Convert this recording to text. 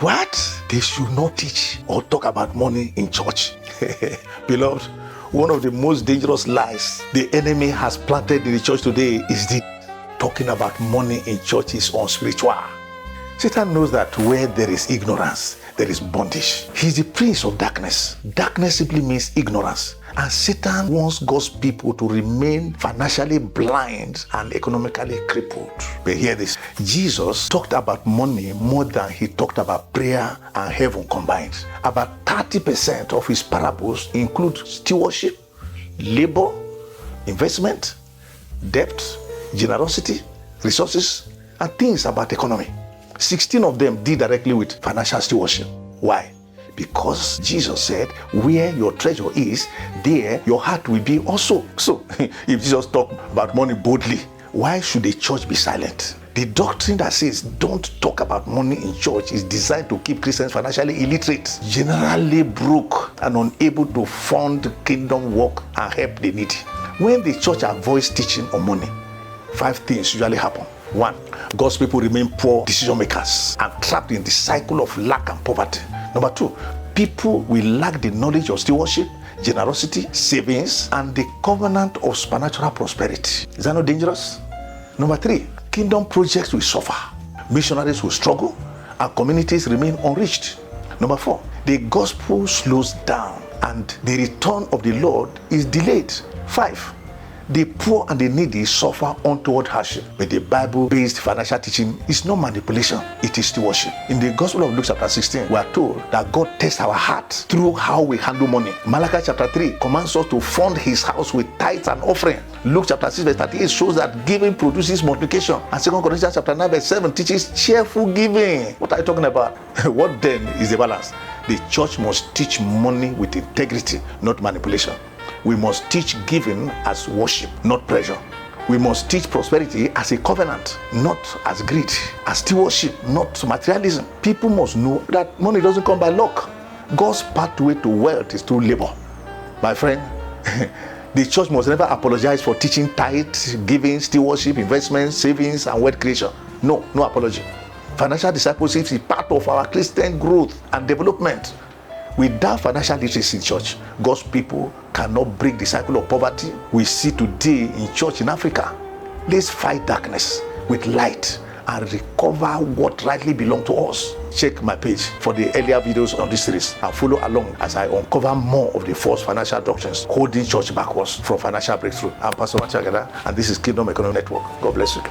What? They should not teach or talk about money in church. Beloved, one of the most dangerous lies the enemy has planted in the church today is the talking about money in church is unspiritual. Satan knows that where there is ignorance, there is bondage. He's the prince of darkness. Darkness simply means ignorance. And Satan wants God's people to remain financially blind and economically crippled. But hear this. Jesus talked about money more than he talked about prayer and heaven combined. About 30% of his parables include stewardship, labor, investment, debt, generosity, resources, and things about economy. 16 of them deal directly with financial stewardship. Why? Because Jesus said, where your treasure is, there your heart will be also. So, if Jesus talked about money boldly, why should the church be silent? The doctrine that says don't talk about money in church is designed to keep Christians financially illiterate, generally broke, and unable to fund kingdom work and help the needy. When the church avoids teaching on money, 5 things usually happen. 1, God's people remain poor decision makers and trapped in the cycle of lack and poverty. Number 2, people will lack the knowledge of stewardship, generosity, savings, and the covenant of supernatural prosperity. Is that not dangerous? Number 3, kingdom projects will suffer, missionaries will struggle, and communities remain unreached. Number 4, the gospel slows down and the return of the Lord is delayed. 5, the poor and the needy suffer untoward hardship. But the Bible-based financial teaching is not manipulation, it is stewardship. In the Gospel of Luke chapter 16, we are told that God tests our heart through how we handle money. Malachi chapter 3 commands us to fund his house with tithes and offering. Luke chapter 6 verse 38 shows that giving produces multiplication. And 2 Corinthians chapter 9 verse 7 teaches cheerful giving. What are you talking about? What then is the balance? The church must teach money with integrity, not manipulation. We must teach giving as worship, not pressure. We must teach prosperity as a covenant, not as greed, as stewardship, not materialism. People must know that money doesn't come by luck. God's pathway to wealth is through labor. My friend, the church must never apologize for teaching tithe, giving, stewardship, investment, savings, and wealth creation. No apology. Financial discipleship is part of our Christian growth and development. Without financial literacy in church, God's people cannot break the cycle of poverty we see today in church in Africa. Let's fight darkness with light and recover what rightly belongs to us. Check my page for the earlier videos on this series and follow along as I uncover more of the false financial doctrines holding church backwards from financial breakthrough. I'm Pastor Machagada, and this is Kingdom Economic Network. God bless you.